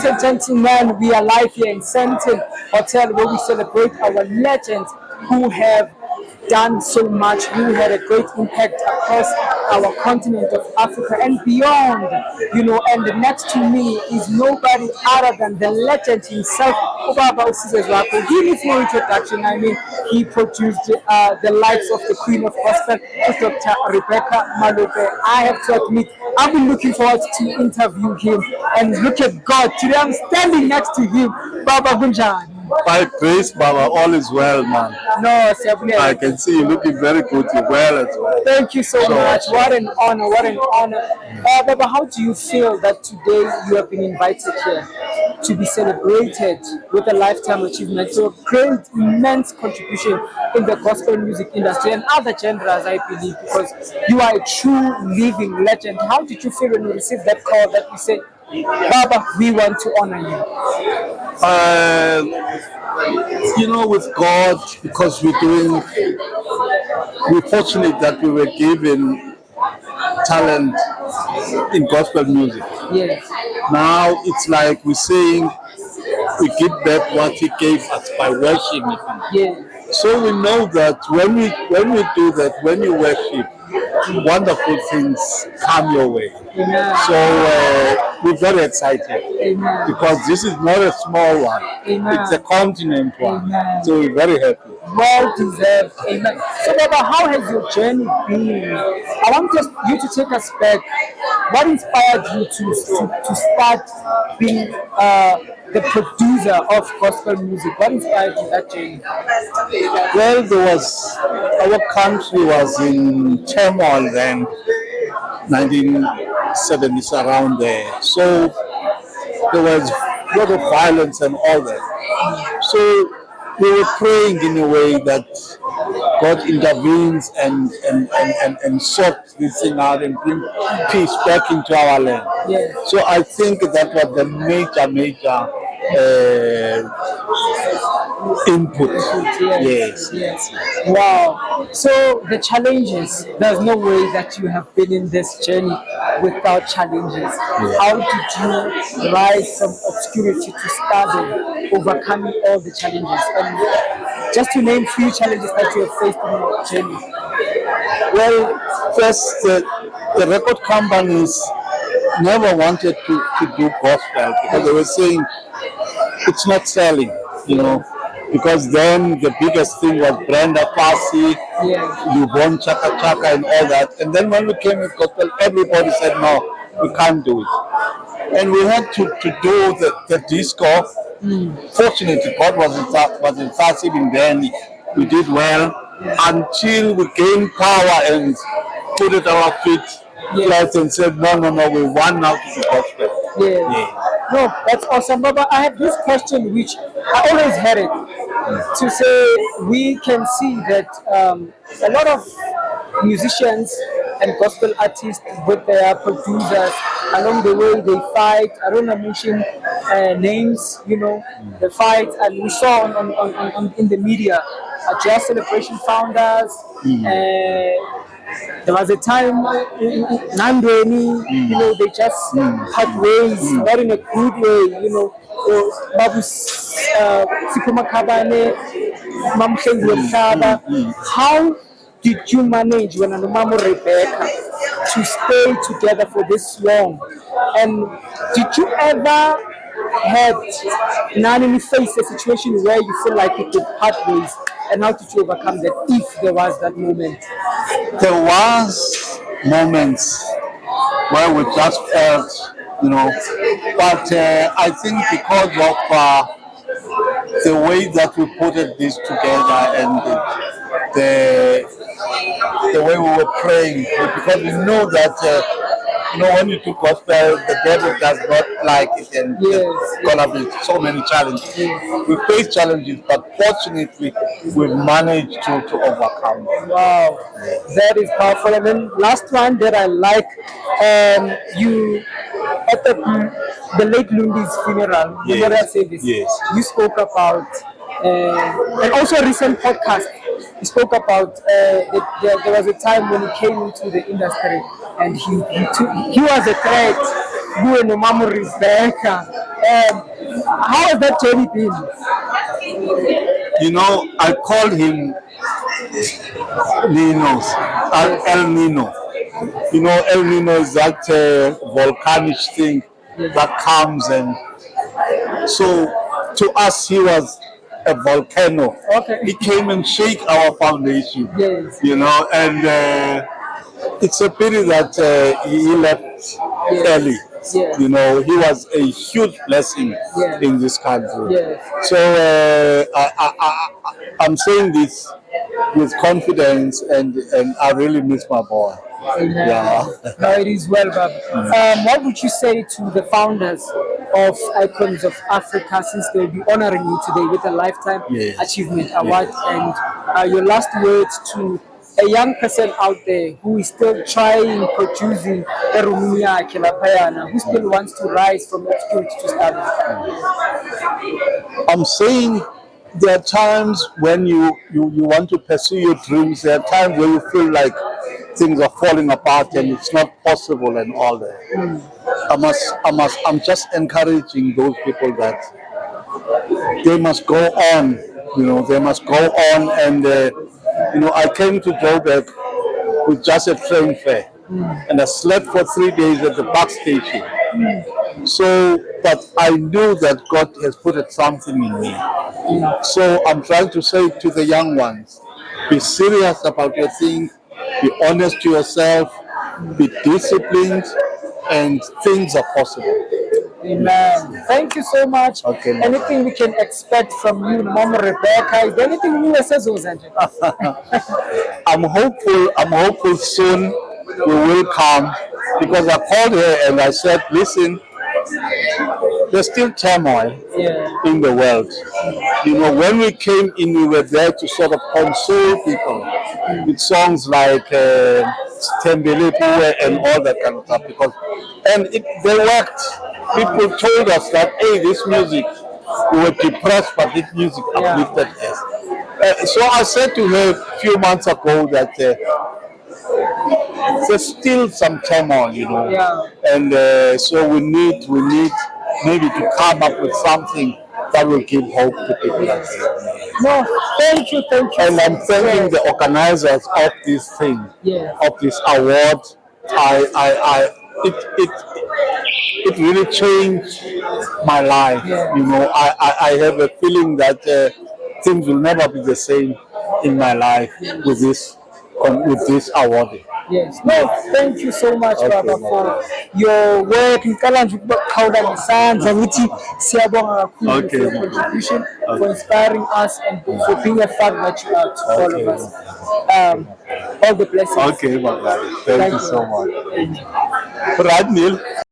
Ladies and gentlemen, we are live here in Senton Hotel where we celebrate our legends who have done so much, who had a great impact across our continent of Africa and beyond. And next to me is nobody other than the legend himself, Ubaba Zako. He needs no introduction. I mean, he produced the likes of the Queen of Gospel, Dr. Rebecca Malope. I have to admit, I've been looking forward to interview him. And look at God, today I'm standing next to him. Baba Gunjan. By grace, Baba, all is well, man. No, I can see you looking very good. You're well as well. Thank you so much. What an honor. What an honor. Baba, how do you feel that today you have been invited here to be celebrated with a lifetime achievement? So great, immense contribution in the gospel music industry and other genres, I believe, because you are a true living legend. How did you feel when you received that call that we said, Baba, we want to honor you? With God, because we're fortunate that we were given talent in gospel music. Yes. Now it's like we're saying we give back what He gave us by worshiping Him. Yes. So we know that when we do that, when you worship, wonderful things come your way. Amen. So we're very excited. Amen. Because this is not a small one. Amen. It's a continent one. Amen. So we're very happy. Well deserved. Amen. So, Baba, how has your journey been? I want you to take us back. What inspired you to start being the producer of gospel music? What inspired you that journey? Well, our country was in turmoil then, 1970s around there. So there was a lot of violence and all that. So we were praying in a way that God intervenes and sort this thing out and bring peace back into our land. Yes. So I think that was the major input. Yes. Wow. So the challenges, there's no way that you have been in this journey without challenges. Yeah. How did you rise from obscurity to stardom, overcoming all the challenges? And just to name few challenges that you have faced in your journey. Well, first, the record companies never wanted to do gospel because they were saying it's not selling, because then the biggest thing was Brenda Fassie, Yvonne Chaka Chaka and all that. And then when we came with gospel, everybody said, no, we can't do it. And we had to do the disco. Fortunately, God was in fast even then. We did well until we gained power and put it our feet flat and said, no, we want now to do gospel. No, that's awesome. Baba, I have this question which I always had it to say we can see that a lot of musicians and gospel artists with their producers along the way they fight. I don't want to mention names, the fight, and we saw on in the media Jazz Celebration founders. There was a time, Nandweni, they just part ways, not in a good way, Babu Sipuma Kabane, Mamshengu Shaba. How did you manage when Anumamo Rebecca to stay together for this long? And did you ever had Nanini face a situation where you feel like you could part ways? And how did you overcome that if there was that moment? There was moments where we just felt, but I think because of the way that we put this together and the way we were praying, because we know that when you do gospel, the devil does not like it, and there's gonna be so many challenges. We face challenges, but fortunately, we've managed to overcome them. Wow, that is powerful. And then last one that I like, you at the late Lundi's funeral, memorial service. You spoke about, and also a recent podcast. You spoke about there was a time when he came into the industry and he was a threat kuwe nomama Rebecca. How has that journey been? You know, I called him Ninos, El Nino. You know, El Nino is that volcanic thing that comes, and so to us he was a volcano. Okay. He came and shake our foundation. Yes. You know, and it's a pity that he left early. Yes. You know, he was a huge blessing Yes. in this country. Yes. So I'm saying this with confidence, and I really miss my boy. Amen. Yeah. No, it is well, Baba. What would you say to the founders of Icons of Africa, since they'll be honoring you today with a Lifetime Yes. Achievement Award, and your last words to a young person out there who is still trying, producing a Romania Kelapayana, who still wants to rise from obscurity to stardom? I'm saying there are times when you want to pursue your dreams. There are times where you feel like things are falling apart and it's not possible and all that. I'm just encouraging those people that they must go on. You know, they must go on, and you know, I came to Joburg with just a train fare, and I slept for 3 days at the bus station. So, but I knew that God has put something in me. So I'm trying to say to the young ones, be serious about your thing, be honest to yourself, be disciplined, and things are possible. Amen. Thank you so much. Okay, Anything we can expect from you, Mama Rebecca? Is there anything new says, I'm hopeful soon we will come, because I called her and I said, listen, there's still turmoil in the world. You know, when we came in, we were there to sort of console people with songs like Tembele Pue and all that kind of stuff. And they worked. People told us that, hey, this music, we were depressed, but this music uplifted us. So I said to her a few months ago that there's still some turmoil, you know, and so we need maybe to come up with something that will give hope to people. No, thank you. And I'm thanking the organizers of this thing, of this award. It really changed my life. You know, I have a feeling that things will never be the same in my life with this award. Yes. No, thank you so much, Baba, for your work. Ngicala nje ukukhawula ngesandla ukuthi siyabonga kakhulu for your contribution, for inspiring us, and for being a father that you are to all of us. All the blessings. Okay, my God. Thank you so much. Right, Neil.